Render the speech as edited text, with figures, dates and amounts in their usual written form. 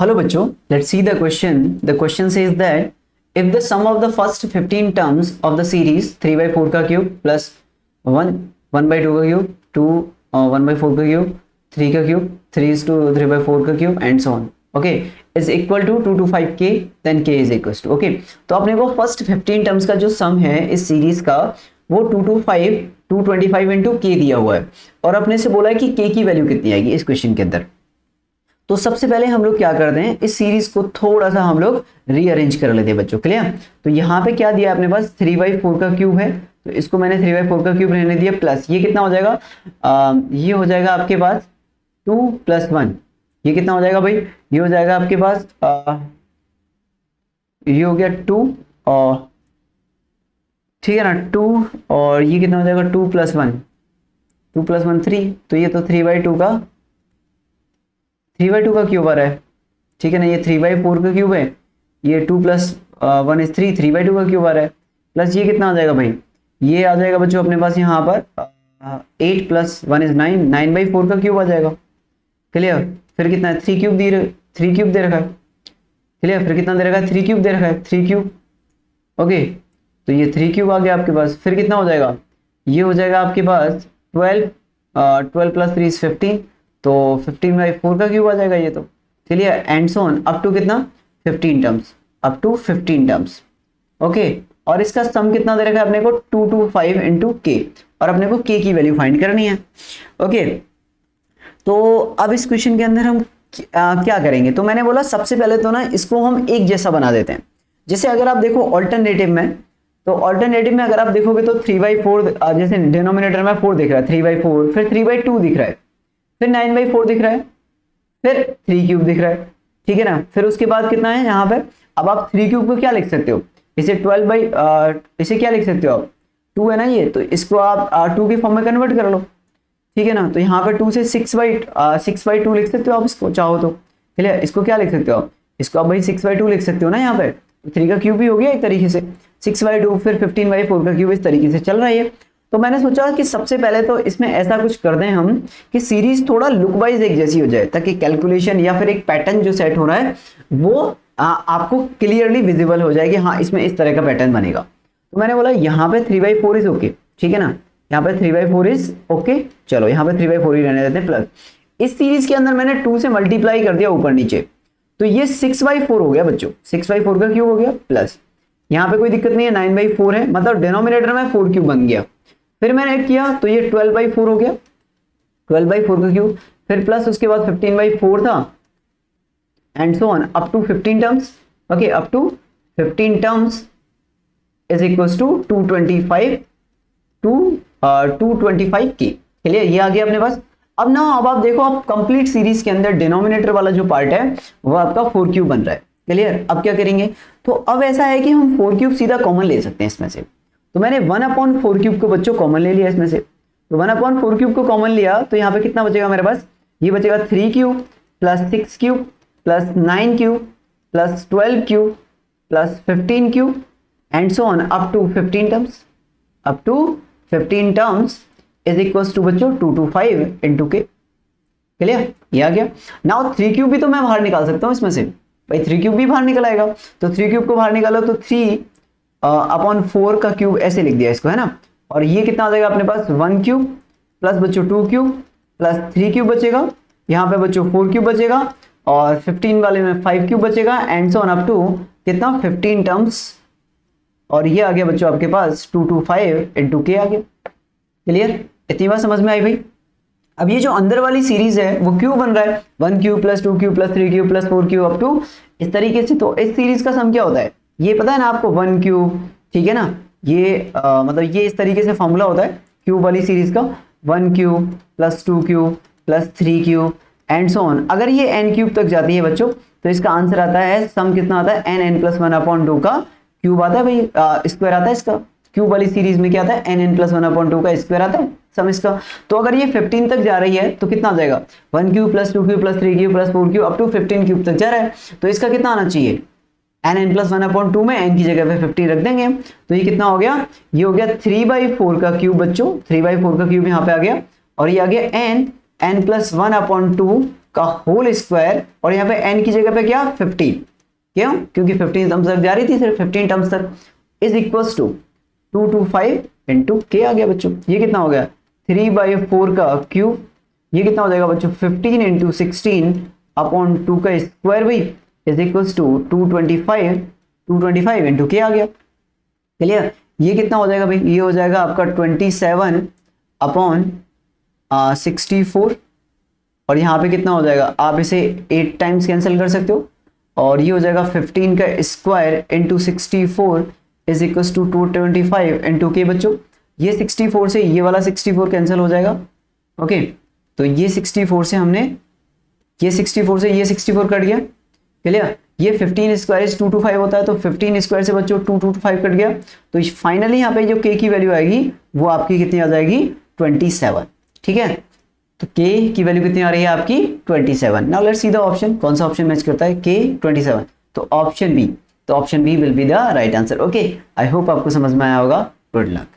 Hello बच्चों, let's see the question. The question says that if the sum of the first 15 terms of the series 3 by 4 का cube plus 1 by 2 का cube 2 1 by 4 का cube 3 का cube 3 is to 3 by 4 का cube and so on, okay, is equal to 2 to 5k, then k is equals to, okay. तो अपने को first 15 terms का जो सम है इस सीरीज का वो 2 to 5 225 इंटू के दिया हुआ है और अपने से बोला है कि k की वैल्यू कितनी आएगी इस क्वेश्चन के अंदर। तो सबसे पहले हम लोग क्या करते हैं, इस सीरीज को थोड़ा सा हम लोग रीअरेंज कर लेते हैं बच्चों, क्लियर। तो यहाँ पे क्या दिया अपने पास 3 by 4 का क्यूब है, तो इसको मैंने 3 by 4 का क्यूब रहने दिया प्लस ये कितना हो जाएगा, ये हो जाएगा आपके पास 2 + 1, ये कितना हो जाएगा भाई, ये हो जाएगा आपके पास ये हो गया 2 और ठीक है ना 2 और ये कितना हो जाएगा 2 + 1 2 + 1 3, तो ये तो 3 by 2 का क्यूब आ रहा है, ठीक है ना। ये 3 by 4 का क्यूब है, ये 2 + 1 is 3 3 by 2 का क्यूब आ रहा है, प्लस ये कितना आ जाएगा भाई, ये आ जाएगा बच्चों अपने पास यहाँ पर 8 + 1 is 9 9 by 4 का क्यूब आ जाएगा, क्लियर। फिर कितना है 3 क्यूब दे रखा है, क्लियर। फिर कितना दे रखा है 3 क्यूब दे रखा है 3 क्यूब, ओके। तो ये 3 क्यूब आ गया आपके पास। फिर कितना हो जाएगा, ये हो जाएगा आपके पास 12 + 3 is 15, तो 15 by 4 का क्यूब आ जाएगा ये, तो चलिए and so on up to कितना 15 terms, up to 15 terms, okay. और इसका सम कितना दे रखा है अपने को 2 to 5 इंटू के, और अपने को के की वैल्यू फाइंड करनी है, ओके। तो अब इस क्वेश्चन के अंदर हम क्या करेंगे, तो मैंने बोला सबसे पहले तो ना इसको हम एक जैसा बना देते हैं। जैसे अगर आप देखो ऑल्टरनेटिव में, तो ऑल्टरनेटिव में अगर आप देखोगे तो 3 by 4 जैसे डिनोमिनेटर में 4 दिख रहा है 3 by 4, फिर 3 by 2 दिख रहा है, फिर 9 by 4 दिख रहा है, फिर 3 क्यूब दिख रहा है, ठीक है ना। फिर उसके बाद कितना है यहाँ पे, अब आप 3 क्यूब को क्या लिख सकते हो, इसे 12 by इसे क्या लिख सकते हो आप 2 है ना ये, तो इसको आप 2 के फॉर्म में कन्वर्ट कर लो, ठीक है ना। तो यहाँ पे 2 से 6 by 2 लिख सकते हो आप इसको चाहो तो, क्लियर। इसको क्या लिख सकते हो आप, इसको आप भाई 6 by 2 लिख सकते हो ना, यहाँ पे 3 का क्यूब भी हो गया एक तरीके से, 6 by 2 फिर 15 by 4 का क्यूब, इस तरीके से चल रहा है। तो मैंने सोचा कि सबसे पहले तो इसमें ऐसा कुछ कर दें हम कि सीरीज थोड़ा लुक वाइज एक जैसी हो जाए, ताकि कैलकुलेशन या फिर एक पैटर्न जो सेट हो रहा है वो आपको क्लियरली विजिबल हो जाए कि हाँ इसमें इस तरह का पैटर्न बनेगा। तो मैंने बोला यहाँ पे 3 by 4 इज ओके, ठीक है ना, यहाँ पे 3 by 4 इज ओके, चलो यहाँ पे 3 by 4 ही रहने देते हैं। प्लस इस सीरीज के अंदर मैंने 2 से मल्टीप्लाई कर दिया ऊपर नीचे, तो ये 6 by 4 हो गया बच्चों, 6 by 4 का क्यूब हो गया, प्लस यहाँ पे कोई दिक्कत नहीं है 9 by 4 है, मतलब डिनोमिनेटर में 4 क्यूब बन गया। फिर मैंने ऐड किया तो ये 12 by 4 हो गया, 12 by 4 का क्यूब, फिर प्लस उसके बाद 15 by 4 था and so on up to 15 terms, okay, up to 15 terms is equals to 225 के, क्लियर। ये आ गया अपने पास। अब ना अब आप देखो, आप कंप्लीट सीरीज के अंदर डिनोमिनेटर वाला जो पार्ट है वो आपका 4 क्यूब बन रहा है, क्लियर। अब क्या करेंगे, तो अब ऐसा है कि हम 4 क्यूब सीधा कॉमन ले सकते हैं इसमें से। तो मैंने 1/4 क्यूब को बच्चों कॉमन ले लिया इसमें से, तो 1/4 क्यूब को कॉमन लिया तो यहाँ पे कितना बचेगा मेरे पास, ये बचेगा 3 cube plus 6 cube plus 9 cube plus 12 cube plus 15 cube and so on up to 15 terms, up to 15 terms is equals to बच्चों 2 to 5 इंटू के, क्लियर। ये आ गया। नाउ 3 क्यूब भी तो मैं बाहर निकाल सकता हूँ इसमें से, भाई 3 क्यूब भी बाहर निकल आएगा, तो 3 क्यूब को बाहर निकालो तो 3/4 का क्यूब ऐसे लिख दिया इसको, है ना। और ये कितना आ जाएगा अपने पास 1 क्यूब प्लस बच्चों 2 क्यूब प्लस 3 क्यूब बचेगा, यहाँ पे बच्चों 4 क्यूब बचेगा और 15 वाले में 5 क्यूब बचेगा and so on up to कितना 15 टर्म्स, और ये आ गया बच्चों आपके पास 2 to 5 इंटू के आ गया, क्लियर। इतनी बात समझ में आई भाई। अब ये जो अंदर वाली सीरीज है वो क्यूब बन रहा है, 1 cube plus 2 cube plus 3 cube plus 4 cube up to इस तरीके से। तो इस सीरीज का सम क्या होता है ये पता है ना आपको, 1 क्यूब, ठीक है ना। ये मतलब ये इस तरीके से फॉर्मूला होता है क्यूब वाली सीरीज का, 1 cube plus 2 cube plus 3 cube and so on. अगर ये n क्यूब तक जाती है बच्चों तो इसका आंसर आता है, सम कितना आता है n+1/2 का क्यूब आता है भाई, स्क्वायर आता है इसका। क्यूब वाली सीरीज में क्या आता है n+1/2 का स्क्वायर आता है सम इसका। तो अगर ये 15 तक जा रही है तो कितना आ जाएगा, 1 cube plus 2 cube plus 3 cube plus 4 cube up to 15 cube तक जा रहा है, तो इसका कितना आना चाहिए n+1/2 में n की जगह पे 15 रख देंगे, तो ये कितना हो गया, ये हो गया 3 by 4 का क्यूब बच्चों, 3 by 4 का क्यूब यहाँ पे आ गया, और ये आ गया n+1/2 का होल स्क्वायर, और यहाँ पे n की जगह पे क्या 15, क्यों? क्योंकि 15 टर्म्स तक जा रही थी, सिर्फ 15 टर्म्स तक, इज इक्वल्स टू 225 इंटू के आ गया बच्चों। ये कितना हो गया 3/4 का क्यूब, ये कितना हो जाएगा बच्चों 15 इंटू 16 अपॉन 2 का स्क्वायर भाई, इज इक्वल्स टू 225 इंटू के आ गया। क्लियर? ये कितना हो जाएगा भाई, ये हो जाएगा आपका 27 अपॉन 64, और यहाँ पे कितना हो जाएगा, आप इसे 8 टाइम्स कैंसिल कर सकते हो, और ये हो जाएगा 15 का square into 64 is equals to 225 into के बच्चों। ये 64 से ये वाला 64 कैंसिल हो जाएगा। ओके, तो ये 64 से हमने ये 64 से ये 64 कट गया। क्लियर? ये 15 स्क्वायर 225 होता है, तो 15 स्क्वायर से बच्चों 225 कट गया, तो फाइनली यहाँ पे जो के की वैल्यू आएगी वो आपकी कितनी आ जाएगी 27। ठीक है, तो के की वैल्यू कितनी आ रही है आपकी 27। Now let's see the option, कौन सा ऑप्शन मैच करता है के 27, तो ऑप्शन बी, तो option B will be the right answer. Okay, I hope आपको समझ में आया होगा। Good luck.